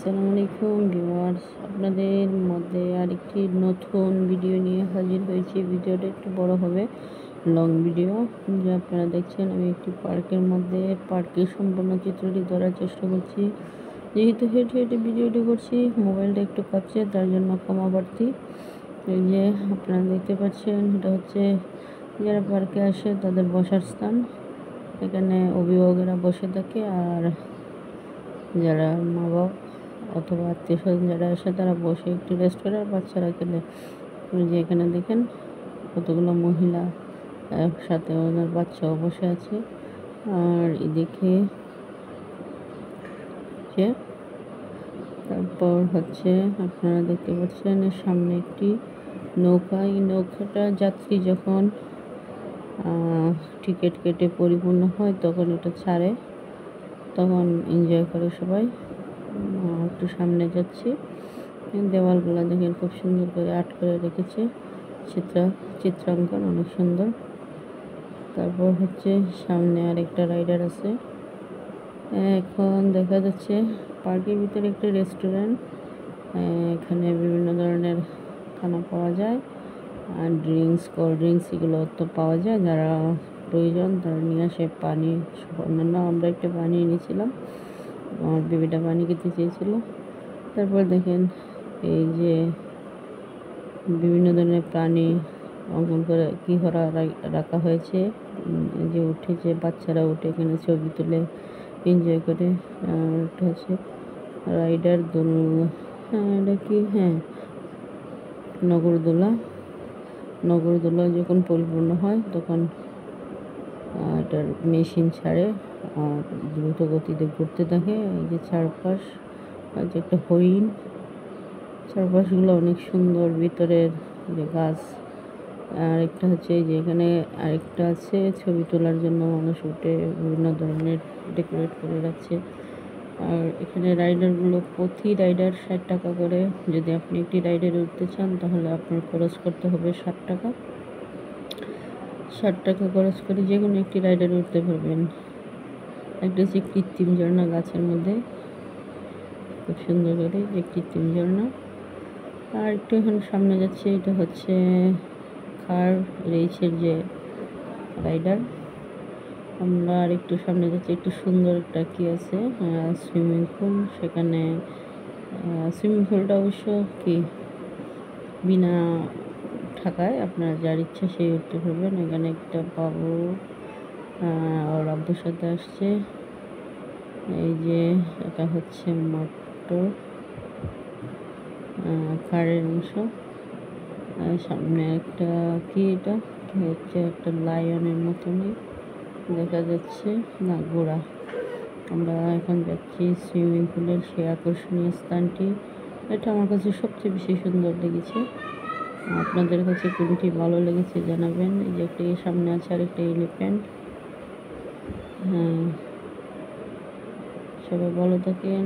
আসসালামু আলাইকুম ভিউয়ার্স, আপনাদের মধ্যে আরেকটি নতুন ভিডিও নিয়ে হাজির হয়েছি। ভিডিওটা একটু বড় হবে, লং ভিডিও। যে আপনারা দেখছেন, আমি একটি পার্কের সম্পূর্ণ চিত্রটি ধরার চেষ্টা করছি। যেহেতু হেঁটে হেঁটে ভিডিওটি করছি, মোবাইলটা একটু কাঁপছে, তার জন্য ক্ষমা প্রার্থী। এই যে আপনারা দেখতে পাচ্ছেন, এটা হচ্ছে যারা পার্কে আসে তাদের বসার স্থান। এখানে অভিভাবকেরা বসে থাকে, আর যারা মা বাবা অথবা আত্মীয় স্বজন যারা আসে তারা বসে একটু রেস্ট করে, আর বাচ্চারা খেলে। যে এখানে দেখেন কতগুলো মহিলা একসাথে, ওনার বাচ্চাও বসে আছে। আর এদিকে তারপর হচ্ছে আপনারা দেখতে পাচ্ছেন এর সামনে একটি নৌকা। এই নৌকাটা যাত্রী যখন টিকিট কেটে পরিপূর্ণ হয় তখন এটা ছাড়ে, তখন এনজয় করে সবাই। একটু সামনে যাচ্ছি, দেওয়ালগুলো দেখেন খুব সুন্দর করে আর্ট করে রেখেছে, চিত্রাঙ্কন অনেক সুন্দর। তারপর হচ্ছে সামনে আরেকটা রাইডার আছে। এখন দেখা যাচ্ছে পার্কের ভিতরে একটা রেস্টুরেন্ট। এখানে বিভিন্ন ধরনের খানা পাওয়া যায়, আর কোল্ড ড্রিঙ্কস এগুলো তো পাওয়া যায়। যারা প্রয়োজন তারা নিয়ে আসে। পানি অন্যান্য, আমরা একটা পানি এনেছিলাম, আমার বেবিটা পানি খেতে চেয়েছিল। তারপর দেখেন এই যে বিভিন্ন ধরনের প্রাণী অঙ্কন করে কী রাখা হয়েছে। যে উঠেছে, বাচ্চারা উঠে এখানে ছবি তুলে এনজয় করে। এটা হচ্ছে রাইডার দোলনা। এটা কি? নগরদোলা যখন পরিপূর্ণ হয় তখন এটার মেশিন ছাড়ে, আর দ্রুত গতিতে ঘুরতে থাকে। এই যে চারপাশ, যে একটা হরিণ, চারপাশগুলো অনেক সুন্দর। ভিতরের যে গাছ, আরেকটা হচ্ছে যে এখানে আরেকটা আছে ছবি তোলার জন্য মানুষ উঠে বিভিন্ন ধরনের ডেকোরেট করে রাখছে। আর এখানে রাইডারগুলো প্রতি রাইডার 60 টাকা করে। যদি আপনি একটি রাইডারে উঠতে চান তাহলে আপনার খরচ করতে হবে 60 টাকা। 60 টাকা খরচ করে যে কোনো একটি রাইডারে উঠতে পারবেন। একটা হচ্ছে কৃত্রিম ঝর্ণা গাছের মধ্যে, খুব সুন্দর করে যে কৃত্রিম ঝর্ণা। আর একটু এখন সামনে যাচ্ছে, এটা হচ্ছে কার রেসের যে রাইডার। আমরা আর একটু সামনে যাচ্ছি, একটু সুন্দর একটা কি আছে সুইমিং পুল। সেখানে সুইমিং পুলটা অবশ্য কি বিনা টাকায়, আপনার যার ইচ্ছা সেই উঠতে পারবেন। এখানে একটা বাবু ওর আব্বুর সাথে আসছে। এই যে এটা হচ্ছে মোটর কারের অংশ। সামনে একটা কি, এটা হচ্ছে একটা লায়নের মতনই দেখা যাচ্ছে, না ঘোড়া। আমরা এখন যাচ্ছি সুইমিং পুলের সেই আকর্ষণীয় স্থানটি। এটা আমার কাছে সবচেয়ে বেশি সুন্দর লেগেছে। আপনাদের কাছে কোনটি ভালো লেগেছে জানাবেন। এই যে একটা সামনে আছে আরেকটা এলিফ্যান্ট। সবাই ভালো থাকেন।